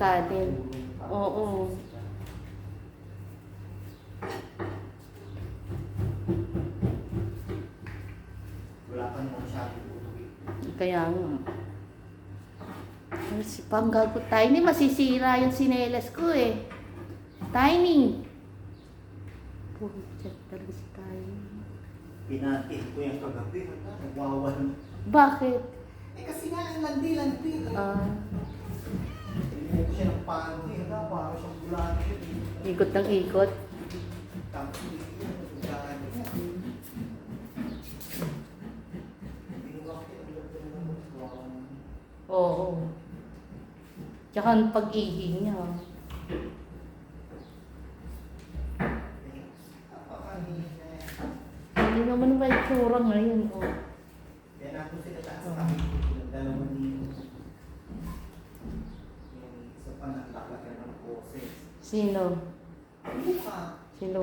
kanin. Oo. Wala pa naman siya tutulog. Kaya nga. Ay, si Panggago Tiny, masisira yung sinelas ko eh. Tiny. Puchat talaga si Tiny. Pinatin ko yung kagabi. Nagwawan. Bakit? Eh kasi nga ang landi-landi. Tinignan ko siya ng panty. Parang siyang bulano yun. Ikot ng ikot. Tapos yun, nagbulaan niya. Binuwa ko yung Oo. Tsaka ang pag-ihi niya. Hindi naman may tsura ngayon. Oh. kaya natin sila taas kami. Dalawa ni yung isa pa naglakad ng poses. Sino? Mukha. Sino?